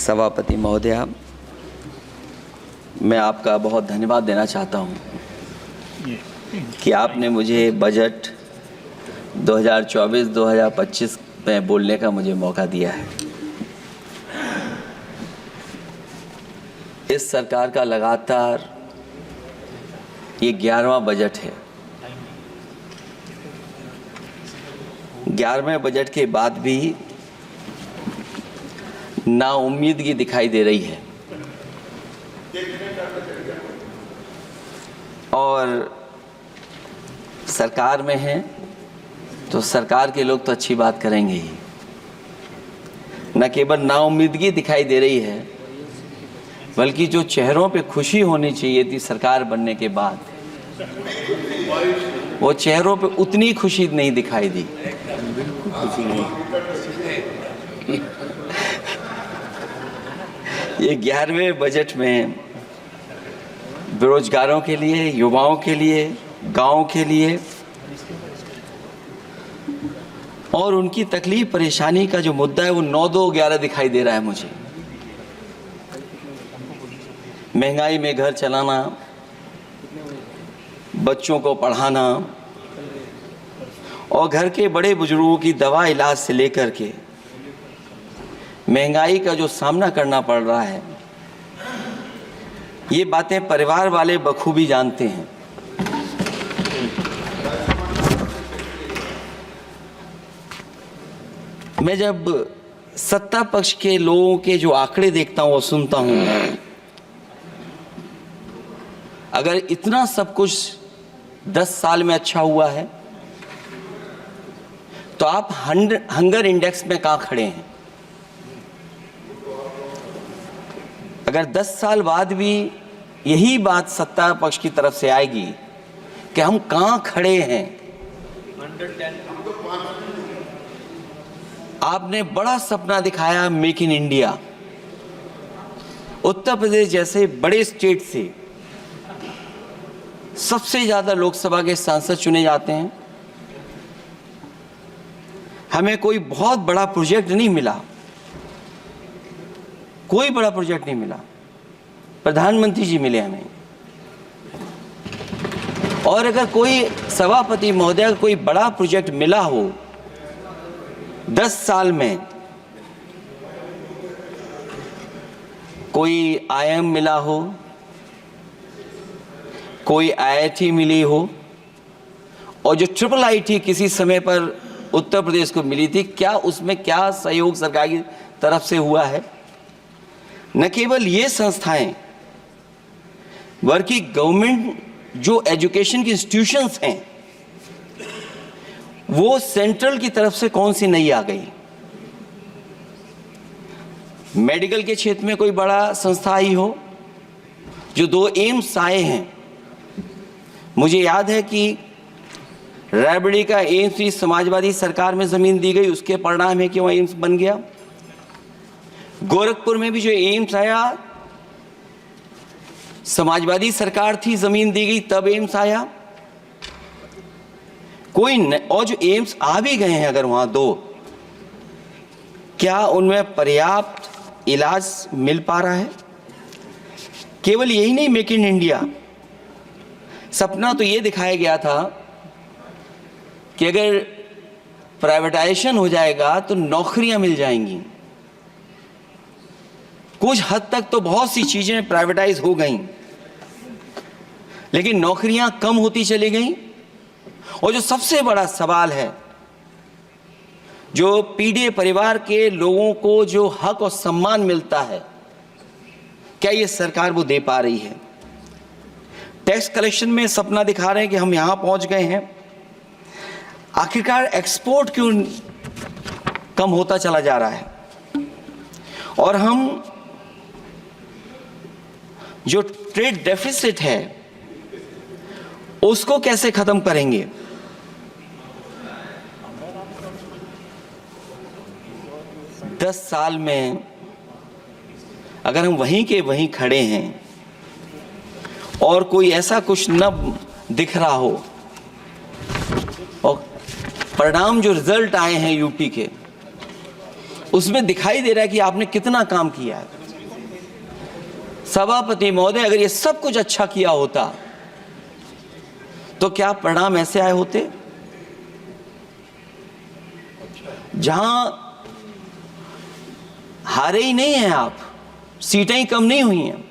सभापति महोदया, मैं आपका बहुत धन्यवाद देना चाहता हूं कि आपने मुझे बजट 2024-2025 में बोलने का मुझे मौका दिया है। इस सरकार का लगातार ये 11वां बजट है। 11वें बजट के बाद भी नाउम्मीदगी दिखाई दे रही है और सरकार में हैं तो सरकार के लोग तो अच्छी बात करेंगे ही। न केवल नाउम्मीदगी दिखाई दे रही है बल्कि जो चेहरों पे खुशी होनी चाहिए थी सरकार बनने के बाद, वो चेहरों पे उतनी खुशी नहीं दिखाई दी। ये 11वें बजट में बेरोजगारों के लिए, युवाओं के लिए, गांव के लिए और उनकी तकलीफ परेशानी का जो मुद्दा है वो 9-2-11 दिखाई दे रहा है मुझे। महंगाई में घर चलाना, बच्चों को पढ़ाना और घर के बड़े बुजुर्गों की दवा इलाज से लेकर के महंगाई का जो सामना करना पड़ रहा है, ये बातें परिवार वाले बखूबी जानते हैं। मैं जब सत्ता पक्ष के लोगों के जो आंकड़े देखता हूं और सुनता हूं, अगर इतना सब कुछ 10 साल में अच्छा हुआ है तो आप हंगर इंडेक्स में कहां खड़े हैं? अगर 10 साल बाद भी यही बात सत्ता पक्ष की तरफ से आएगी कि हम कहां खड़े हैं। आपने बड़ा सपना दिखाया make in India. Uttar Pradesh जैसे बड़े स्टेट से सबसे ज्यादा लोकसभा के सांसद चुने जाते हैं। हमें कोई बहुत बड़ा प्रोजेक्ट नहीं मिला, कोई बड़ा प्रोजेक्ट नहीं मिला। प्रधानमंत्री जी मिले हमें। और अगर कोई सभापति महोदय का कोई बड़ा प्रोजेक्ट मिला हो 10 साल में, कोई आईआईएम मिला हो, कोई आईआईटी मिली हो और जो ट्रिपल आईटी किसी समय पर उत्तर प्रदेश को मिली थी, क्या उसमें क्या सहयोग सरकार की तरफ से हुआ है? न केवल ये संस्थाएं बल्कि गवर्नमेंट जो एजुकेशन की इंस्टीट्यूशंस हैं वो सेंट्रल की तरफ से कौन सी नई आ गई? मेडिकल के क्षेत्र में कोई बड़ा संस्था आई हो? जो 2 एम्स आए हैं, मुझे याद है कि रायबरेली का एम्स भी समाजवादी सरकार में जमीन दी गई, उसके परिणाम है कि वह एम्स बन गया। गोरखपुर में भी जो एम्स आया समाजवादी सरकार थी, जमीन दी गई तब एम्स आया। और जो एम्स आ भी गए हैं अगर वहां 2, क्या उनमें पर्याप्त इलाज मिल पा रहा है? केवल यही नहीं, मेक इन इंडिया सपना तो ये दिखाया गया था कि अगर प्राइवेटाइजेशन हो जाएगा तो नौकरियां मिल जाएंगी। कुछ हद तक तो बहुत सी चीजें प्राइवेटाइज हो गई, लेकिन नौकरियां कम होती चली गई। और जो सबसे बड़ा सवाल है, जो पीड़ित परिवार के लोगों को जो हक और सम्मान मिलता है, क्या ये सरकार वो दे पा रही है? टैक्स कलेक्शन में सपना दिखा रहे हैं कि हम यहां पहुंच गए हैं, आखिरकार एक्सपोर्ट क्यों कम होता चला जा रहा है? और हम जो ट्रेड डेफिसिट है उसको कैसे खत्म करेंगे? दस साल में अगर हम वहीं के वहीं खड़े हैं और कोई ऐसा कुछ न दिख रहा हो और परिणाम जो रिजल्ट आए हैं यूपी के, उसमें दिखाई दे रहा है कि आपने कितना काम किया है। सभापति महोदय, अगर ये सब कुछ अच्छा किया होता तो क्या परिणाम ऐसे आए होते? जहां हारे ही नहीं हैं आप, सीटें ही कम नहीं हुई हैं।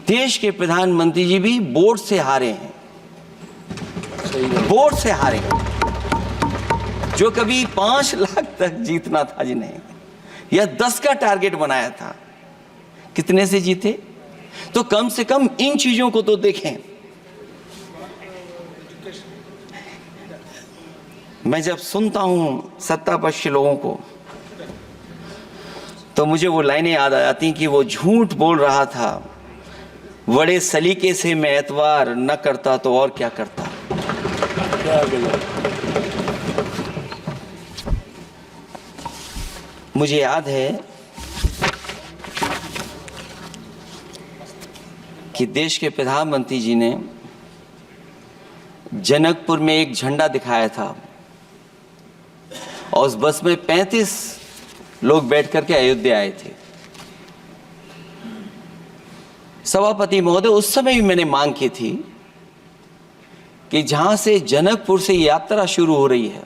देश के प्रधानमंत्री जी भी वोट से हारे हैं, वोट से हारे हैं। जो कभी 5 लाख तक जीतना था जिन्हें, या 10 का टारगेट बनाया था, कितने से जीते? तो कम से कम इन चीजों को तो देखें। मैं जब सुनता हूं सत्तापक्ष लोगों को तो मुझे वो लाइनें याद आ जाती कि वो झूठ बोल रहा था, बड़े सलीके से मैं एतवार न करता तो और क्या करता। मुझे याद है कि देश के प्रधानमंत्री जी ने जनकपुर में एक झंडा दिखाया था और उस बस में 35 लोग बैठ करके अयोध्या आए थे। सभापति महोदय, उस समय भी मैंने मांग की थी कि जहां से जनकपुर से यात्रा शुरू हो रही है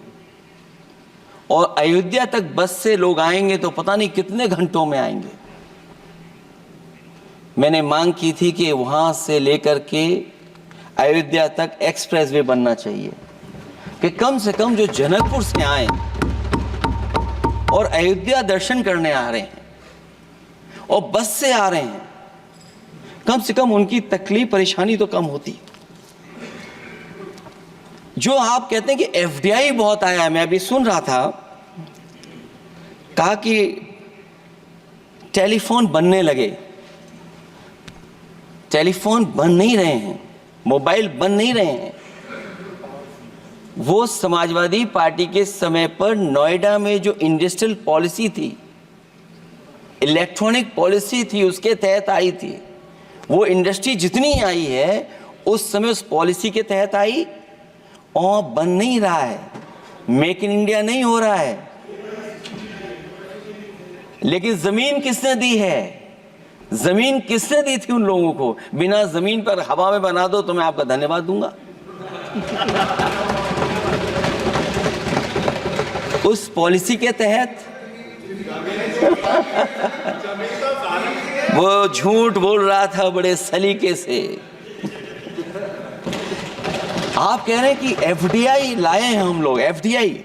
और अयोध्या तक बस से लोग आएंगे तो पता नहीं कितने घंटों में आएंगे। मैंने मांग की थी कि वहां से लेकर के अयोध्या तक एक्सप्रेस वे बनना चाहिए कि कम से कम जो जनकपुर से आए और अयोध्या दर्शन करने आ रहे हैं और बस से आ रहे हैं, कम से कम उनकी तकलीफ परेशानी तो कम होती। जो आप कहते हैं कि एफडीआई बहुत आया है, मैं अभी सुन रहा था, कहा कि टेलीफोन बनने लगे। टेलीफोन बन नहीं रहे हैं, मोबाइल बन नहीं रहे हैं। वो समाजवादी पार्टी के समय पर नोएडा में जो इंडस्ट्रियल पॉलिसी थी, इलेक्ट्रॉनिक पॉलिसी थी, उसके तहत आई थी। वो इंडस्ट्री जितनी आई है उस समय उस पॉलिसी के तहत आई और बन नहीं रहा है, मेक इन इंडिया नहीं हो रहा है। लेकिन जमीन किसने दी है? जमीन किसने दी थी उन लोगों को? बिना जमीन पर हवा में बना दो तो मैं आपका धन्यवाद दूंगा। उस पॉलिसी के तहत वो झूठ बोल रहा था बड़े सलीके से। आप कह रहे हैं कि एफडीआई लाए हैं हम लोग। एफडीआई,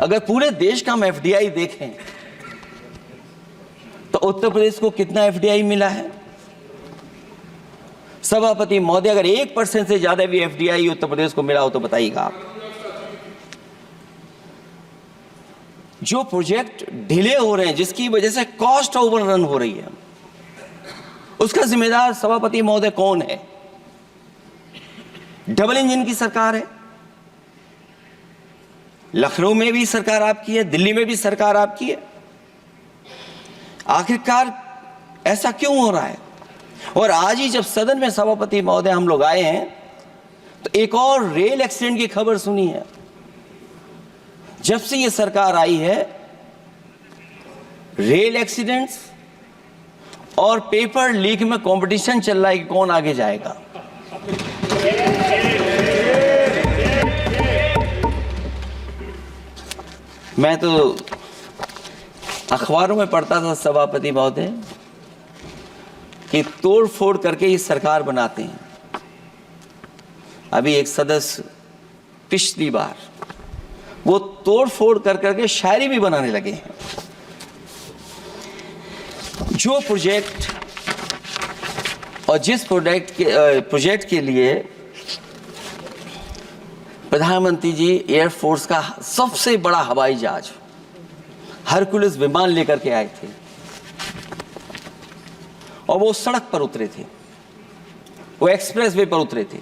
अगर पूरे देश का हम एफडीआई देखें तो उत्तर प्रदेश को कितना एफडीआई मिला है? सभापति महोदय, अगर 1% से ज्यादा भी एफडीआई उत्तर प्रदेश को मिला हो तो बताइएगा आप। जो प्रोजेक्ट डिले हो रहे हैं, जिसकी वजह से कॉस्ट ओवररन हो रही है, उसका जिम्मेदार सभापति महोदय कौन है? डबल इंजन की सरकार है। लखनऊ में भी सरकार आपकी है, दिल्ली में भी सरकार आपकी है। आखिरकार ऐसा क्यों हो रहा है? और आज ही जब सदन में सभापति महोदय हम लोग आए हैं तो एक और रेल एक्सीडेंट की खबर सुनी है। जब से ये सरकार आई है, रेल एक्सीडेंट्स और पेपर लीक में कंपटीशन चल रहा है कि कौन आगे जाएगा। मैं तो अखबारों में पढ़ता था सभापति महोदय कि तोड़ फोड़ करके ये सरकार बनाते हैं। अभी एक सदस्य पिछली बार वो तोड़ फोड़ कर करके शायरी भी बनाने लगे हैं। जो प्रोजेक्ट और जिस प्रोजेक्ट के लिए प्रधानमंत्री जी एयरफोर्स का सबसे बड़ा हवाई जहाज हरकुलिस विमान लेकर के आए थे और वो सड़क पर उतरे थे, वो एक्सप्रेस वे पर उतरे थे।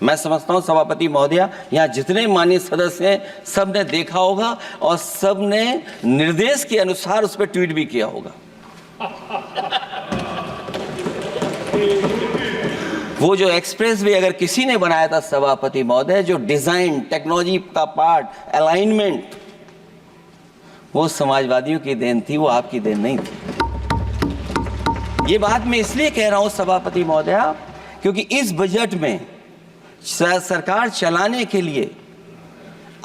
मैं समझता हूं सभापति महोदया, यहां जितने माननीय सदस्य हैं सब ने देखा होगा और सब ने निर्देश के अनुसार उस पर ट्वीट भी किया होगा। वो जो एक्सप्रेस वे अगर किसी ने बनाया था सभापति महोदय, जो डिजाइन, टेक्नोलॉजी का पार्ट, अलाइनमेंट, वो समाजवादियों की देन थी, वो आपकी देन नहीं थी। ये बात मैं इसलिए कह रहा हूं सभापति महोदया, क्योंकि इस बजट में सरकार चलाने के लिए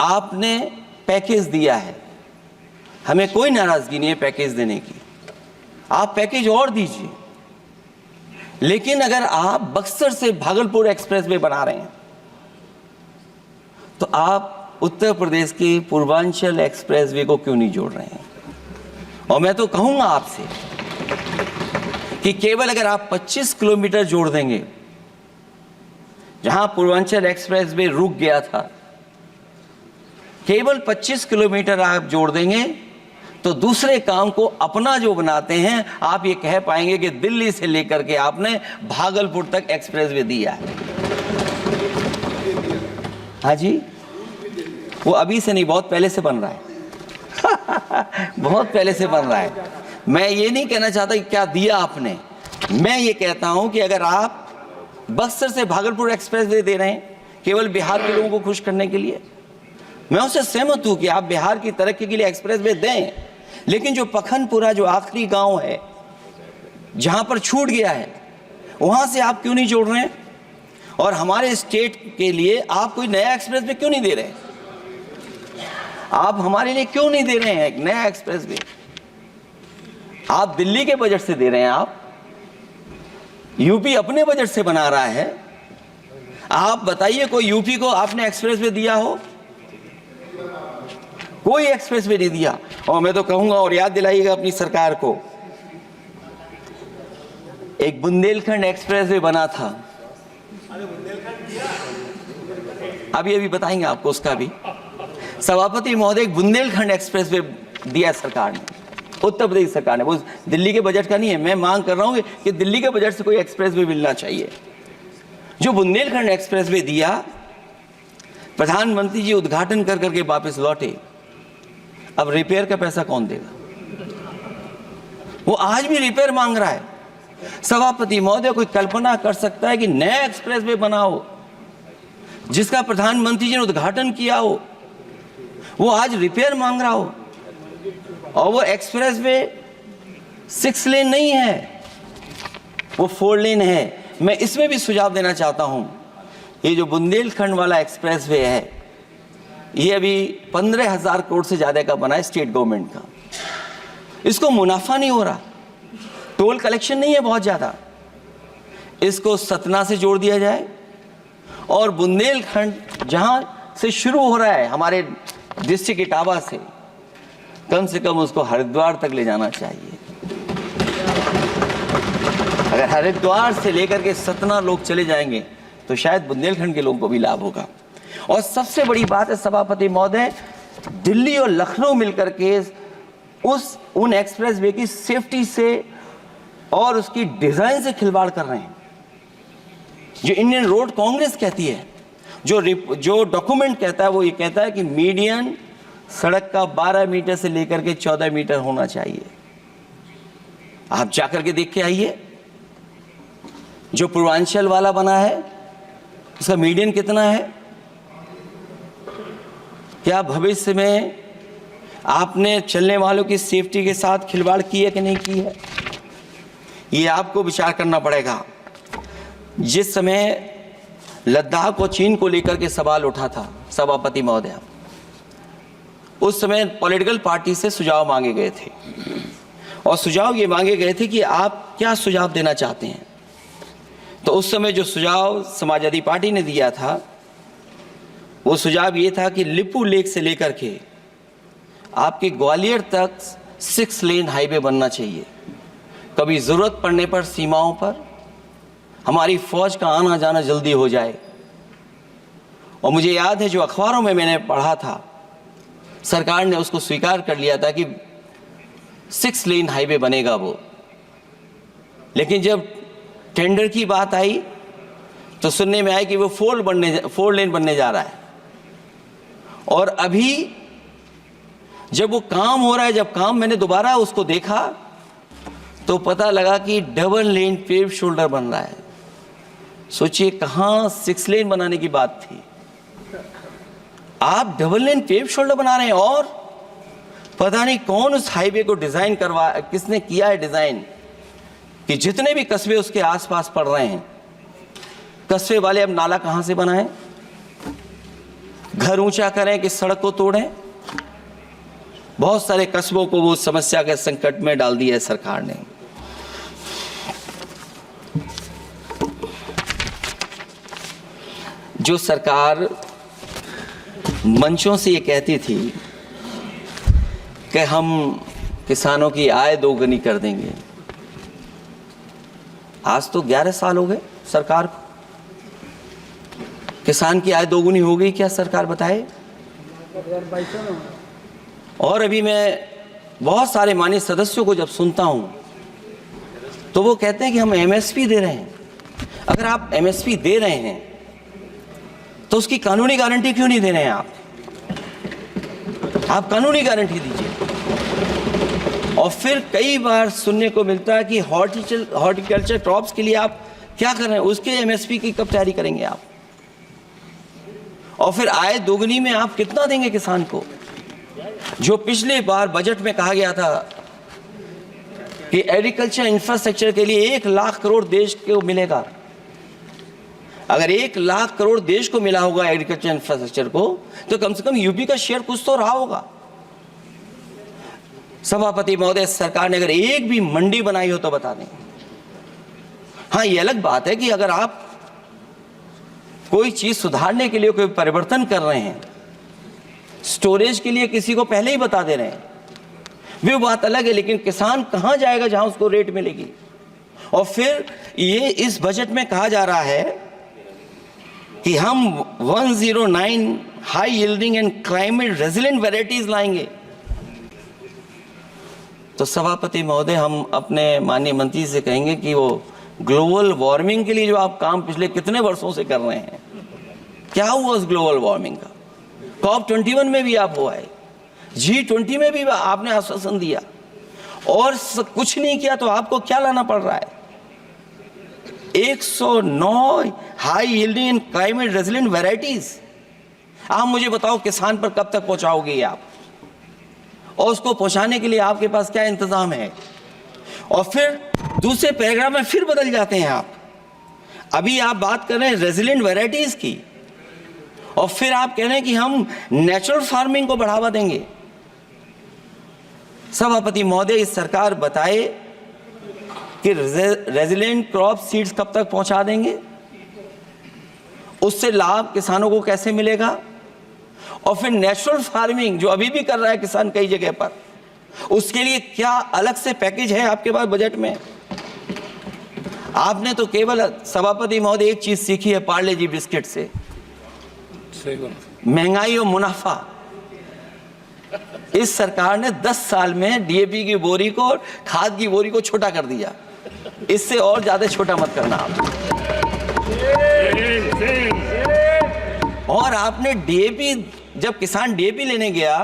आपने पैकेज दिया है। हमें कोई नाराजगी नहीं है पैकेज देने की, आप पैकेज और दीजिए। लेकिन अगर आप बक्सर से भागलपुर एक्सप्रेसवे बना रहे हैं तो आप उत्तर प्रदेश के पूर्वांचल एक्सप्रेसवे को क्यों नहीं जोड़ रहे हैं? और मैं तो कहूंगा आपसे कि केवल अगर आप 25 किलोमीटर जोड़ देंगे, जहां पूर्वांचल एक्सप्रेसवे रुक गया था, केवल 25 किलोमीटर आप जोड़ देंगे तो दूसरे काम को अपना जो बनाते हैं, आप ये कह पाएंगे कि दिल्ली से लेकर के आपने भागलपुर तक एक्सप्रेसवे दिया है। हाँ जी, वो अभी से नहीं, बहुत पहले से बन रहा है। बहुत पहले से बन रहा है। मैं ये नहीं कहना चाहता कि क्या दिया आपने, मैं ये कहता हूं कि अगर आप बक्सर से भागलपुर एक्सप्रेसवे दे रहे हैं केवल बिहार के लोगों को खुश करने के लिए, मैं उससे सहमत हूं कि आप बिहार की तरक्की के लिए एक्सप्रेसवे दें, लेकिन जो पखनपुरा जो आखिरी गांव है जहां पर छूट गया है, वहां से आप क्यों नहीं जोड़ रहे हैं? और हमारे स्टेट के लिए आप कोई नया एक्सप्रेसवे क्यों नहीं दे रहे हैं? आप हमारे लिए क्यों नहीं दे रहे हैं एक नया एक्सप्रेसवे? आप दिल्ली के बजट से दे रहे हैं, आप यूपी अपने बजट से बना रहा है। आप बताइए कोई यूपी को आपने एक्सप्रेसवे दिया हो? कोई एक्सप्रेसवे नहीं दिया। और मैं तो कहूंगा, और याद दिलाइएगा अपनी सरकार को, एक बुंदेलखंड एक्सप्रेसवे बना था, अभी बताएंगे आपको उसका भी। सभापति महोदय, एक बुंदेलखंड एक्सप्रेसवे दिया सरकार ने, उत्तर प्रदेश सरकार ने, वो दिल्ली के बजट का नहीं है। मैं मांग कर रहा हूं कि दिल्ली के बजट से कोई एक्सप्रेसवे मिलना चाहिए। जो बुंदेलखंड एक्सप्रेसवे दिया, प्रधानमंत्री जी उद्घाटन कर करके वापस लौटे। अब रिपेयर का पैसा कौन देगा? वो आज भी रिपेयर मांग रहा है। सभापति महोदय, कोई कल्पना कर सकता है कि नया एक्सप्रेसवे बना हो जिसका प्रधानमंत्री जी ने उद्घाटन किया हो, वो आज रिपेयर मांग रहा हो? और वो एक्सप्रेसवे 6 लेन नहीं है, वो 4 लेन है। मैं इसमें भी सुझाव देना चाहता हूं, ये जो बुंदेलखंड वाला एक्सप्रेसवे है, ये अभी 15,000 करोड़ से ज्यादा का बना है स्टेट गवर्नमेंट का। इसको मुनाफा नहीं हो रहा, टोल कलेक्शन नहीं है बहुत ज्यादा। इसको सतना से जोड़ दिया जाए और बुंदेलखंड जहां से शुरू हो रहा है हमारे डिस्ट्रिक्ट इटावा से कम उसको हरिद्वार तक ले जाना चाहिए। अगर हरिद्वार से लेकर के सतना लोग चले जाएंगे तो शायद बुंदेलखंड के लोगों को भी लाभ होगा। और सबसे बड़ी बात है सभापति महोदय, दिल्ली और लखनऊ मिलकर के उन एक्सप्रेसवे की सेफ्टी से और उसकी डिजाइन से खिलवाड़ कर रहे हैं। जो इंडियन रोड कांग्रेस कहती है, जो डॉक्यूमेंट कहता है, वो ये कहता है कि मीडियन सड़क का 12 मीटर से लेकर के 14 मीटर होना चाहिए। आप जाकर के देख के आइए, जो पूर्वांचल वाला बना है उसका मीडियन कितना है? क्या भविष्य में आपने चलने वालों की सेफ्टी के साथ खिलवाड़ की है कि नहीं की है? ये आपको विचार करना पड़ेगा। जिस समय लद्दाख और चीन को लेकर के सवाल उठा था सभापति महोदय, उस समय पॉलिटिकल पार्टी से सुझाव मांगे गए थे और सुझाव ये मांगे गए थे कि आप क्या सुझाव देना चाहते हैं। तो उस समय जो सुझाव समाजवादी पार्टी ने दिया था, वो सुझाव ये था कि लिपू लेक से लेकर के आपके ग्वालियर तक 6 लेन हाईवे बनना चाहिए। कभी जरूरत पड़ने पर सीमाओं पर हमारी फौज का आना जाना जल्दी हो जाए। और मुझे याद है, जो अखबारों में मैंने पढ़ा था, सरकार ने उसको स्वीकार कर लिया था कि 6 लेन हाईवे बनेगा वो। लेकिन जब टेंडर की बात आई तो सुनने में आया कि वो 4 लेन बनने जा रहा है। और अभी जब वो काम हो रहा है, जब काम मैंने दोबारा उसको देखा तो पता लगा कि डबल लेन पेव शोल्डर बन रहा है। सोचिए, कहां 6 लेन बनाने की बात थी, आप डबल लेन पेव शोल्डर बना रहे हैं। और पता नहीं कौन उस हाईवे को डिजाइन किसने किया है डिजाइन, कि जितने भी कस्बे उसके आसपास पड़ रहे हैं, कस्बे वाले अब नाला कहां से बनाएं, घर ऊंचा करें कि सड़क को तोड़ें। बहुत सारे कस्बों को वो समस्या के संकट में डाल दिया है सरकार ने। जो सरकार मंचों से ये कहती थी कि हम किसानों की आय दोगुनी कर देंगे, आज तो 11 साल हो गए सरकार को। किसान की आय दोगुनी हो गई क्या सरकार बताए? और अभी मैं बहुत सारे माननीय सदस्यों को जब सुनता हूं तो वो कहते हैं कि हम एमएसपी दे रहे हैं। अगर आप एमएसपी दे रहे हैं तो उसकी कानूनी गारंटी क्यों नहीं दे रहे हैं आप कानूनी गारंटी दीजिए। और फिर कई बार सुनने को मिलता है कि हॉर्टिकल्चर क्रॉप्स के लिए आप क्या कर रहे हैं, उसके एमएसपी की कब तैयारी करेंगे आप? और फिर आय दोगुनी में आप कितना देंगे किसान को? जो पिछले बार बजट में कहा गया था कि एग्रीकल्चर इंफ्रास्ट्रक्चर के लिए 1 लाख करोड़ देश को मिलेगा। अगर 1 लाख करोड़ देश को मिला होगा एग्रीकल्चर इंफ्रास्ट्रक्चर को, तो कम से कम यूपी का शेयर कुछ तो रहा होगा। सभापति महोदय, सरकार ने अगर एक भी मंडी बनाई हो तो बता दें। हाँ, ये अलग बात है कि अगर आप कोई चीज सुधारने के लिए कोई परिवर्तन कर रहे हैं, स्टोरेज के लिए किसी को पहले ही बता दे रहे हैं, वो बात अलग है। लेकिन किसान कहां जाएगा जहां उसको रेट मिलेगी? और फिर ये इस बजट में कहा जा रहा है कि हम 109 high yielding and climate resilient varieties लाएंगे। तो सभापति महोदय, हम अपने माननीय मंत्री से कहेंगे कि वो ग्लोबल वार्मिंग के लिए जो आप काम पिछले कितने वर्षों से कर रहे हैं, क्या हुआ उस ग्लोबल वार्मिंग का? COP21 में भी आप हुआ है, G20 में भी आपने आश्वासन दिया, और कुछ नहीं किया। तो आपको क्या लाना पड़ रहा है? 109 high yielding and climate resilient varieties. आप मुझे बताओ किसान पर कब तक पहुंचाओगे आप? और उसको पहुंचाने के लिए आपके पास क्या इंतजाम है? और फिर दूसरे पैराग्राफ में फिर बदल जाते हैं आप। अभी आप बात कर रहे हैं रेजिलेंट वैरायटीज की, और फिर आप कह रहे हैं कि हम नेचुरल फार्मिंग को बढ़ावा देंगे। सभापति महोदय, इस सरकार बताए कि रेजिलेंट क्रॉप सीड्स कब तक पहुंचा देंगे, उससे लाभ किसानों को कैसे मिलेगा? और फिर नेचुरल फार्मिंग जो अभी भी कर रहा है किसान कई जगह पर, उसके लिए क्या अलग से पैकेज है आपके पास बजट में? आपने तो केवल सभापति महोदय एक चीज सीखी है पार्ले जी बिस्किट से, महंगाई और मुनाफा। इस सरकार ने 10 साल में डीएपी की बोरी को, खाद की बोरी को छोटा कर दिया। इससे और ज्यादा छोटा मत करना आप। और आपने डीएपी, जब किसान डीएपी लेने गया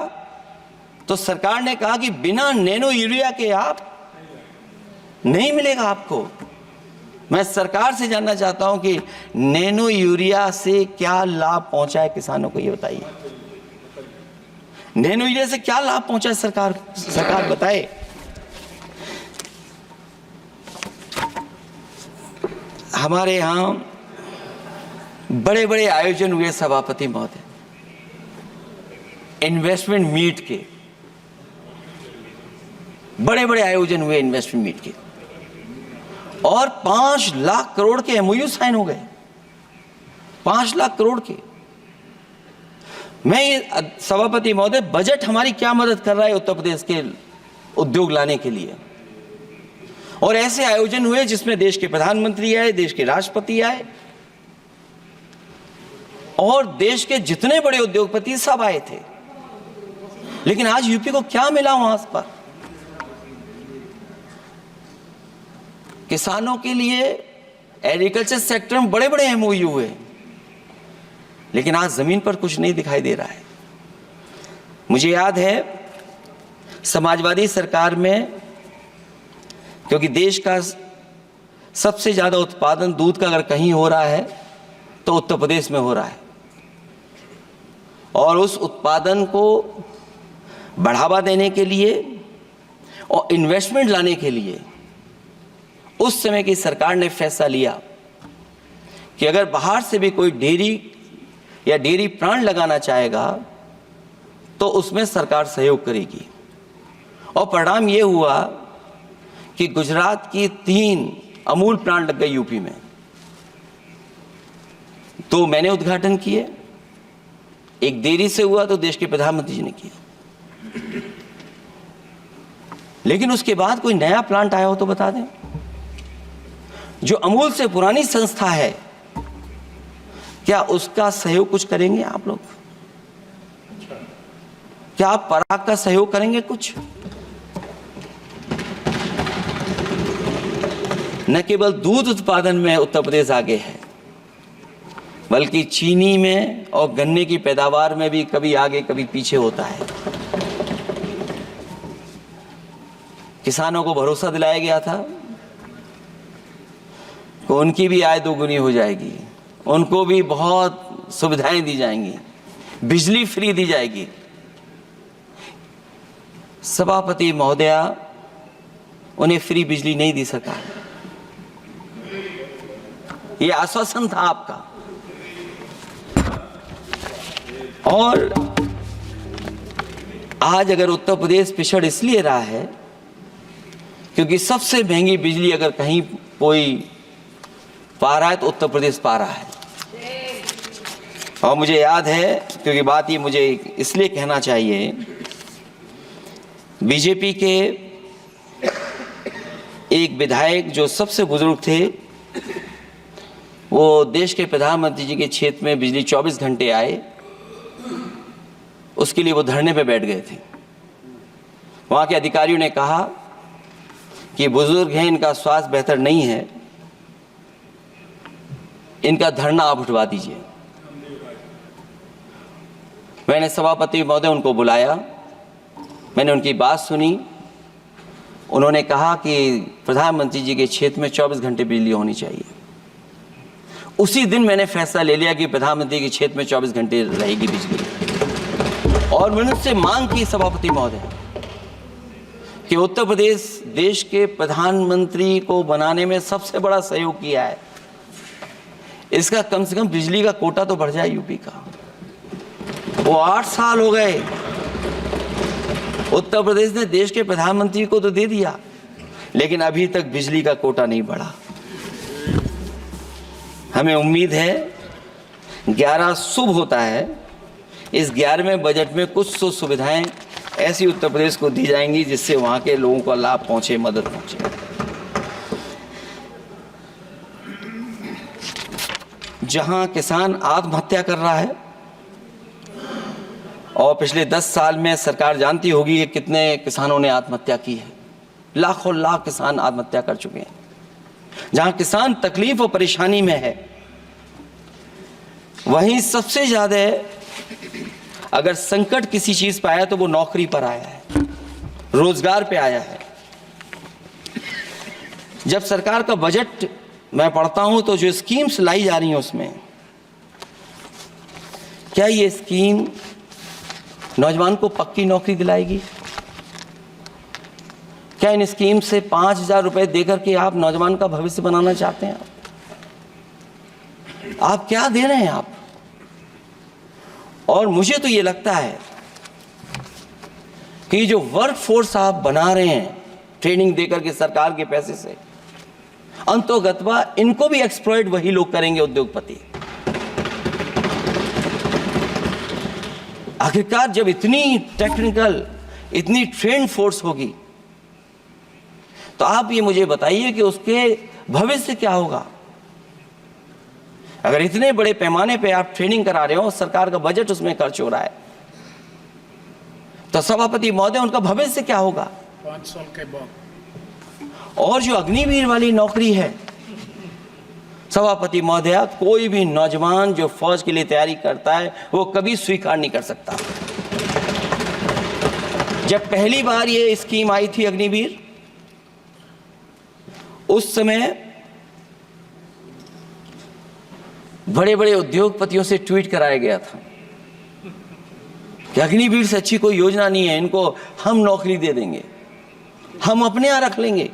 तो सरकार ने कहा कि बिना नैनो यूरिया के आप नहीं मिलेगा आपको। मैं सरकार से जानना चाहता हूं कि नैनो यूरिया से क्या लाभ पहुंचा है किसानों को, ये बताइए। नैनो यूरिया से क्या लाभ पहुंचा है सरकार बताए। हमारे यहां बड़े बड़े आयोजन हुए सभापति महोदय, इन्वेस्टमेंट मीट के बड़े बड़े आयोजन हुए इन्वेस्टमेंट मीट के, और 5 लाख करोड़ के एमओयू साइन हो गए, 5 लाख करोड़ के। मैं ये सभापति महोदय, बजट हमारी क्या मदद कर रहा है उत्तर प्रदेश के उद्योग लाने के लिए? और ऐसे आयोजन हुए जिसमें देश के प्रधानमंत्री आए, देश के राष्ट्रपति आए, और देश के जितने बड़े उद्योगपति सब आए थे। लेकिन आज यूपी को क्या मिला वहां पर? किसानों के लिए एग्रीकल्चर सेक्टर में बड़े बड़े एमओयू हुए, लेकिन आज जमीन पर कुछ नहीं दिखाई दे रहा है। मुझे याद है समाजवादी सरकार में, क्योंकि देश का सबसे ज्यादा उत्पादन दूध का अगर कहीं हो रहा है तो उत्तर प्रदेश में हो रहा है, और उस उत्पादन को बढ़ावा देने के लिए और इन्वेस्टमेंट लाने के लिए उस समय की सरकार ने फैसला लिया कि अगर बाहर से भी कोई डेयरी या डेयरी प्लांट लगाना चाहेगा तो उसमें सरकार सहयोग करेगी। और परिणाम ये हुआ कि गुजरात की 3 अमूल प्लांट लग गए यूपी में। तो मैंने उद्घाटन किए, एक देरी से हुआ तो देश के प्रधानमंत्री जी ने किया। लेकिन उसके बाद कोई नया प्लांट आया हो तो बता दें। जो अमूल से पुरानी संस्था है, क्या उसका सहयोग कुछ करेंगे आप लोग? क्या आप पराग का सहयोग करेंगे कुछ? न केवल दूध उत्पादन में उत्तर प्रदेश आगे है, बल्कि चीनी में और गन्ने की पैदावार में भी कभी आगे कभी पीछे होता है। किसानों को भरोसा दिलाया गया था कि उनकी भी आय दोगुनी हो जाएगी, उनको भी बहुत सुविधाएं दी जाएंगी, बिजली फ्री दी जाएगी। सभापति महोदया, उन्हें फ्री बिजली नहीं दी सरकार। ये आश्वासन था आपका। और आज अगर उत्तर प्रदेश पिछड़ इसलिए रहा है क्योंकि सबसे महंगी बिजली अगर कहीं कोई पा रहा है तो उत्तर प्रदेश पा रहा है। और मुझे याद है, क्योंकि बात ये मुझे इसलिए कहना चाहिए, बीजेपी के एक विधायक जो सबसे बुजुर्ग थे, वो देश के प्रधानमंत्री जी के क्षेत्र में बिजली 24 घंटे आए, उसके लिए वो धरने पे बैठ गए थे। वहाँ के अधिकारियों ने कहा कि बुजुर्ग हैं, इनका स्वास्थ्य बेहतर नहीं है, इनका धरना आप उठवा दीजिए। मैंने सभापति महोदय उनको बुलाया, मैंने उनकी बात सुनी। उन्होंने कहा कि प्रधानमंत्री जी के क्षेत्र में 24 घंटे बिजली होनी चाहिए। उसी दिन मैंने फैसला ले लिया कि प्रधानमंत्री के क्षेत्र में 24 घंटे रहेगी बिजली। और मैंने उससे मांग की सभापति महोदय कि उत्तर प्रदेश देश के प्रधानमंत्री को बनाने में सबसे बड़ा सहयोग किया है, इसका कम से कम बिजली का कोटा तो बढ़ जाए यूपी का। वो 8 साल हो गए, उत्तर प्रदेश ने देश के प्रधानमंत्री को तो दे दिया, लेकिन अभी तक बिजली का कोटा नहीं बढ़ा। हमें उम्मीद है 11 शुभ होता है, इस 11वें बजट में कुछ तो सुविधाएं ऐसी उत्तर प्रदेश को दी जाएंगी जिससे वहां के लोगों को लाभ पहुंचे, मदद पहुंचे। जहां किसान आत्महत्या कर रहा है, और पिछले 10 साल में सरकार जानती होगी कि कितने किसानों ने आत्महत्या की है, लाखों लाख किसान आत्महत्या कर चुके हैं। जहां किसान तकलीफ और परेशानी में है, वहीं सबसे ज्यादा अगर संकट किसी चीज पर आया तो वो नौकरी पर आया है, रोजगार पे आया है। जब सरकार का बजट मैं पढ़ता हूं तो जो स्कीम्स लाई जा रही हैं उसमें, क्या ये स्कीम नौजवान को पक्की नौकरी दिलाएगी? क्या इन स्कीम से 5,000 रुपए देकर के आप नौजवान का भविष्य बनाना चाहते हैं? आप क्या दे रहे हैं आप? और मुझे तो ये लगता है कि जो वर्क फोर्स आप बना रहे हैं ट्रेनिंग देकर के सरकार के पैसे से, अंतोगत्वा इनको भी एक्सप्लॉइट वही लोग करेंगे, उद्योगपति। आखिरकार जब इतनी टेक्निकल, इतनी ट्रेन फोर्स होगी, तो आप ये मुझे बताइए कि उसके भविष्य क्या होगा। अगर इतने बड़े पैमाने पे आप ट्रेनिंग करा रहे हो, सरकार का बजट उसमें खर्च हो रहा है, तो सभापति महोदय उनका भविष्य क्या होगा? 5 साल के बाद। और जो अग्निवीर वाली नौकरी है, सभापति महोदया, कोई भी नौजवान जो फौज के लिए तैयारी करता है वो कभी स्वीकार नहीं कर सकता। जब पहली बार ये स्कीम आई थी अग्निवीर, उस समय बड़े बड़े उद्योगपतियों से ट्वीट कराया गया था कि कि अग्निवीर से अच्छी कोई योजना नहीं है, इनको हम नौकरी दे देंगे, हम अपने यहाँ रख लेंगे।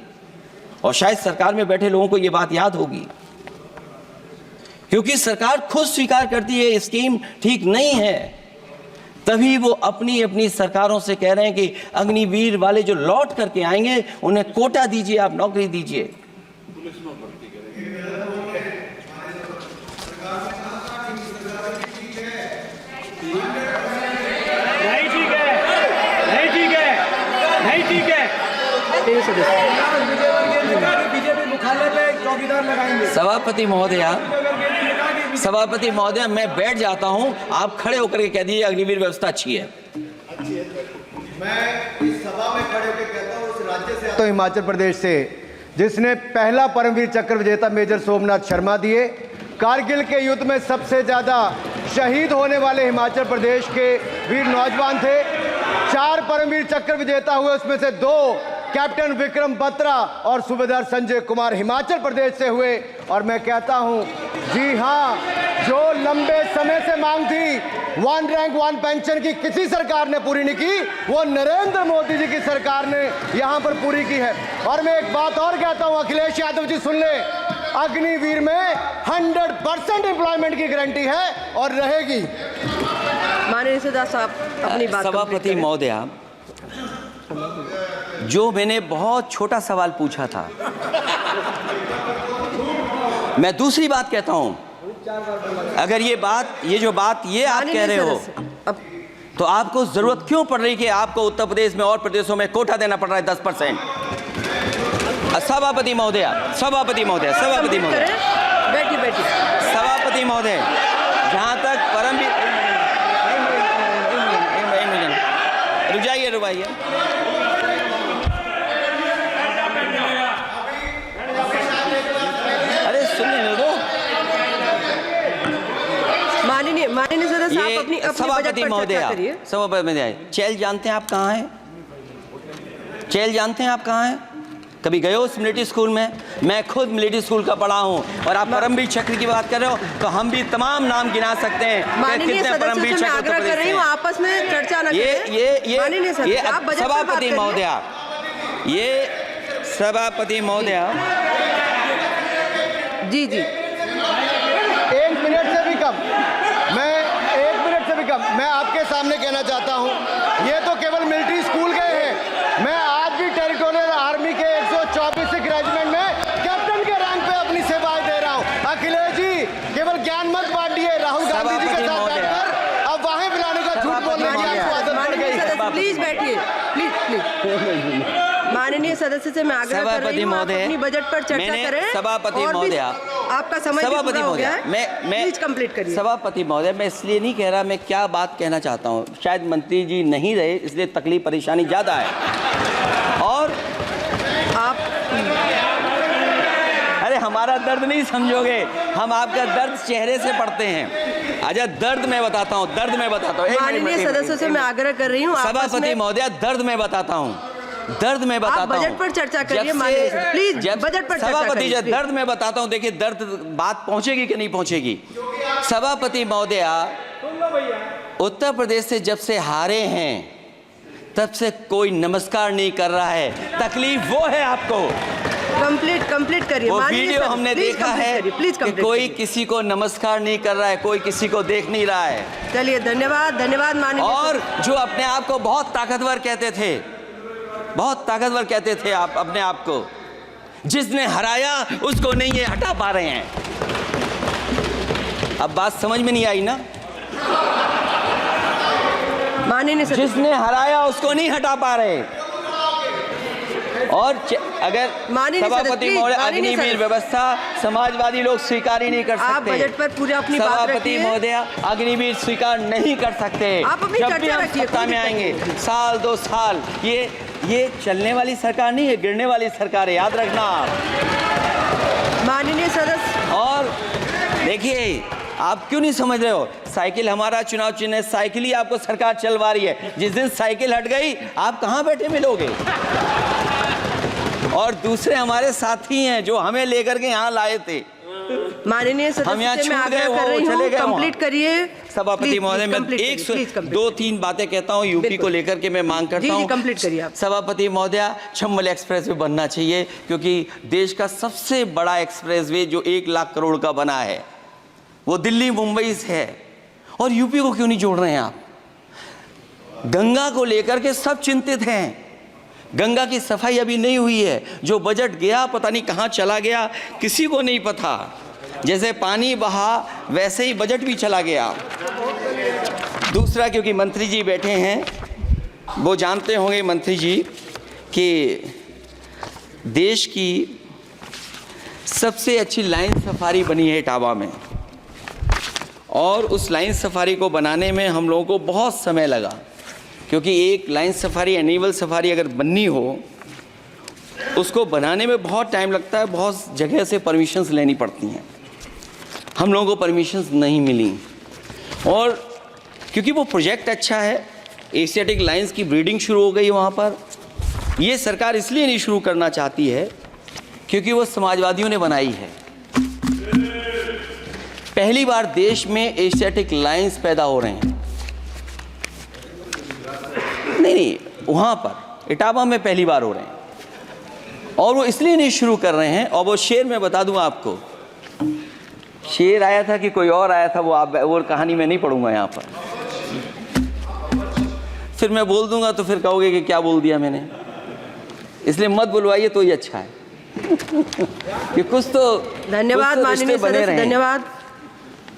और शायद सरकार में बैठे लोगों को ये बात याद होगी, क्योंकि सरकार खुद स्वीकार करती है स्कीम ठीक नहीं है, तभी वो अपनी अपनी सरकारों से कह रहे हैं कि अग्निवीर वाले जो लौट करके आएंगे उन्हें कोटा दीजिए, आप नौकरी दीजिए। नहीं ठीक है, नहीं ठीक है, नहीं ठीक है। बीजेपी मुख्यालय पे चौकीदार लगाएंगे। सभापति महोदय, मैं बैठ जाता हूं, आप खड़े होकर के कह दीजिए अग्निवीर व्यवस्था अच्छी है। मैं इस सभा में खड़े होकर कहता हूं, उस राज्य से आता हूं, हिमाचल प्रदेश से, जिसने पहला परमवीर चक्र विजेता मेजर सोमनाथ शर्मा दिए। कारगिल के युद्ध में सबसे ज्यादा शहीद होने वाले हिमाचल प्रदेश के वीर नौजवान थे। 4 परमवीर चक्र विजेता हुए, उसमें से 2 कैप्टन विक्रम बत्रा और सूबेदार संजय कुमार हिमाचल प्रदेश से हुए। और मैं कहता हूं, जी हां, जो लंबे समय से मांग थी 1 रैंक 1 पेंशन की, किसी सरकार ने पूरी नहीं की, वो नरेंद्र मोदी जी की सरकार ने यहां पर पूरी की है। और मैं एक बात और कहता हूं, अखिलेश यादव जी सुन ले, अग्निवीर में 100% एम्प्लॉयमेंट की गारंटी है और रहेगी। माननीय सदस्य साहब अपनी बात। सभापति महोदया, जो मैंने बहुत छोटा सवाल पूछा था, मैं दूसरी बात कहता हूं। अगर ये जो बात आप कह रहे हो, तो आपको जरूरत क्यों पड़ रही कि आपको उत्तर प्रदेश में और प्रदेशों में कोटा देना पड़ रहा है 10%? सभापति महोदय, बैठी सभापति महोदय, जहां तक परमवीर, रुक जाइए, अरे सुनिए दो। माननीय सदस्य आप अपनी सभापति महोदय, चैल जानते हैं आप कहाँ हैं? चैल जानते हैं आप कहाँ हैं? कभी गए हो मिलिट्री स्कूल में? मैं खुद मिलिट्री स्कूल का पढ़ा हूँ। और आप परमवीर चक्र की बात कर रहे हो, तो हम भी तमाम नाम गिना सकते हैं। माननीय सदस्य से मैं आग्रह कर रही हूँ, आपस में चर्चा न करें। माननीय सदस्य, आप बजट पर बात करिए। सभापति महोदय, जी 1 मिनट से भी कम, मैं आपके सामने कहना चाहता हूं, ये तो केवल मिलिट्री स्कूल गए हैं। मैं आज भी टेरिटोरियल आर्मी के 124 रेजिमेंट में कैप्टन के रैंक पे अपनी सेवाएं दे रहा हूं। अखिलेश जी, केवल ज्ञान मत बांटिए। राहुल गांधी जी के साथ बैठकर अब वहां बुलाने का झूठ बोलने की आपको आदत पड़ गई। प्लीज बैठिए, प्लीज। माननीय सदस्य से मैं आग्रह कर रही हूं, आप अपनी बजट पर चर्चा करें। सभापति महोदय, आपका समय पूरा हो गया है, मैं प्लीज कंप्लीट करिए। सभापति महोदय, मैं इसलिए नहीं कह रहा, मैं क्या बात कहना चाहता हूँ, शायद मंत्री जी नहीं रहे इसलिए तकलीफ परेशानी ज्यादा है। और आप, अरे हमारा दर्द नहीं समझोगे, हम आपका दर्द चेहरे से पढ़ते हैं। अच्छा, दर्द मैं बताता हूँ। माननीय सदस्यों से मैं आग्रह कर रही हूँ, सभापति महोदय, दर्द मैं बताता हूँ। आप बजट पर चर्चा करिए। प्लीज बजट पर सभापति जी, दर्द मैं बताता हूँ। देखिए, दर्द बात पहुंचेगी कि नहीं पहुंचेगी। सभापति महोदय, उत्तर प्रदेश से जब से हारे हैं तब से कोई नमस्कार नहीं कर रहा है। तकलीफ वो है आपको। कंप्लीट करिए। वो वीडियो हमने देखा है कि कोई किसी को नमस्कार नहीं कर रहा है, कोई किसी को देख नहीं रहा है। चलिए, धन्यवाद माननीय। और जो अपने आप को बहुत ताकतवर कहते थे, आप अपने आप को, जिसने हराया उसको नहीं ये हटा पा रहे हैं। अब बात समझ में नहीं आई ना? माननीय जिसने हराया उसको नहीं हटा पा रहे। और अगर सभापति महोदय, अग्निवीर व्यवस्था समाजवादी लोग स्वीकार ही नहीं कर सकते। आप बजट पर पूरी अपनी बात रखिए। सभापति महोदय, अग्निवीर स्वीकार नहीं कर सकते। आप अपनी जब भी हम सत्ता में आएंगे, 1-2 साल, ये चलने वाली सरकार नहीं है, गिरने वाली सरकार है, याद रखना आप। माननीय सदस्य, और देखिए, आप क्यों नहीं समझ रहे हो? साइकिल हमारा चुनाव चिन्ह है, साइकिल ही आपको सरकार चलवा रही है। जिस दिन साइकिल हट गई, आप कहाँ बैठे मिलोगे? और दूसरे हमारे साथी हैं जो हमें लेकर के यहाँ लाए थे। माननीय हम यहाँ सदस्य से मैं छूट गए, आग्रह कर वो रही चले हूँ, गए वहाँ। कंप्लीट करिए। सभापति महोदय, मैं Please, एक please complete। 2-3 बातें कहता हूँ यूपी को बिल्कुल। लेकर के मैं मांग करता जी, हूँ। कंप्लीट करिए आप। सभापति महोदय, चंबल एक्सप्रेस वे बनना चाहिए, क्योंकि देश का सबसे बड़ा एक्सप्रेस वे जो 1 लाख करोड़ का बना है वो दिल्ली मुंबई से है, और यूपी को क्यों नहीं जोड़ रहे हैं आप? गंगा को लेकर के सब चिंतित हैं। गंगा की सफाई अभी नहीं हुई है। जो बजट गया पता नहीं कहाँ चला गया, किसी को नहीं पता। जैसे पानी बहा वैसे ही बजट भी चला गया। दूसरा, क्योंकि मंत्री जी बैठे हैं, वो जानते होंगे मंत्री जी कि देश की सबसे अच्छी लाइन सफारी बनी है इटावा में, और उस लाइन सफारी को बनाने में हम लोगों को बहुत समय लगा, क्योंकि एक लाइन सफारी, एनिमल सफारी अगर बननी हो उसको बनाने में बहुत टाइम लगता है, बहुत जगह से परमिशंस लेनी पड़ती हैं। हम लोगों को परमिशंस नहीं मिली, और क्योंकि वो प्रोजेक्ट अच्छा है, एशियाटिक लाइन्स की ब्रीडिंग शुरू हो गई वहाँ पर। ये सरकार इसलिए नहीं शुरू करना चाहती है क्योंकि वो समाजवादियों ने बनाई है। पहली बार देश में एशियाटिक लाइन्स पैदा हो रहे हैं। नहीं, वहाँ पर इटावा में पहली बार हो रहे हैं, और वो इसलिए नहीं शुरू कर रहे हैं। और वो शेर मैं बता दूं आपको, शेर आया था कि कोई और आया था, वो कहानी मैं नहीं पढ़ूंगा यहाँ पर, फिर मैं बोल दूंगा तो फिर कहोगे कि क्या बोल दिया मैंने, इसलिए मत बुलवाइए तो ही अच्छा है। कि कुछ तो धन्यवाद माननीय सदस्य, धन्यवाद।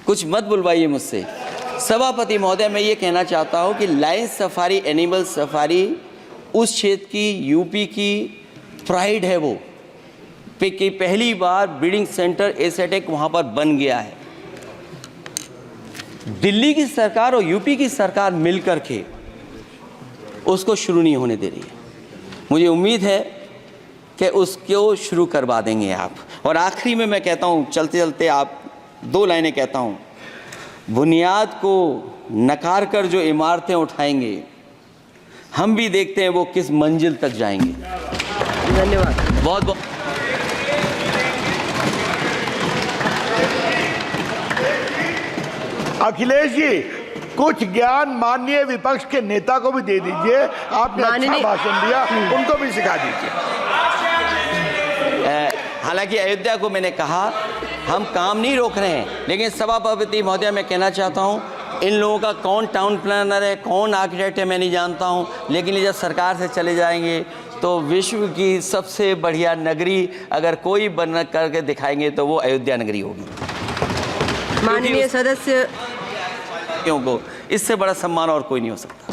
कुछ मत बुलवाइए मुझसे। सभापति महोदय, मैं ये कहना चाहता हूँ कि लाइन सफारी, एनिमल सफारी उस क्षेत्र की, यूपी की प्राइड है वो, कि पहली बार ब्रीडिंग सेंटर एशियाटिक वहाँ पर बन गया है। दिल्ली की सरकार और यूपी की सरकार मिलकर के उसको शुरू नहीं होने दे रही है। मुझे उम्मीद है कि उसको शुरू करवा देंगे आप। और आखिरी में मैं कहता हूँ, चलते चलते आप 2 लाइनें कहता हूँ, बुनियाद को नकार कर जो इमारतें उठाएंगे, हम भी देखते हैं वो किस मंजिल तक जाएंगे। धन्यवाद। बहुत बहुत अखिलेश जी, कुछ ज्ञान माननीय विपक्ष के नेता को भी दे दीजिए। आपने अच्छा भाषण दिया, उनको भी सिखा दीजिए। हालांकि अयोध्या को मैंने कहा हम काम नहीं रोक रहे हैं, लेकिन सभापति महोदय मैं कहना चाहता हूं, इन लोगों का कौन टाउन प्लानर है, कौन आर्किटेक्ट है, मैं नहीं जानता हूं, लेकिन ये जब सरकार से चले जाएंगे तो विश्व की सबसे बढ़िया नगरी अगर कोई बन करके दिखाएंगे तो वो अयोध्या नगरी होगी। माननीय सदस्य, क्योंकि इससे बड़ा सम्मान और कोई नहीं हो सकता।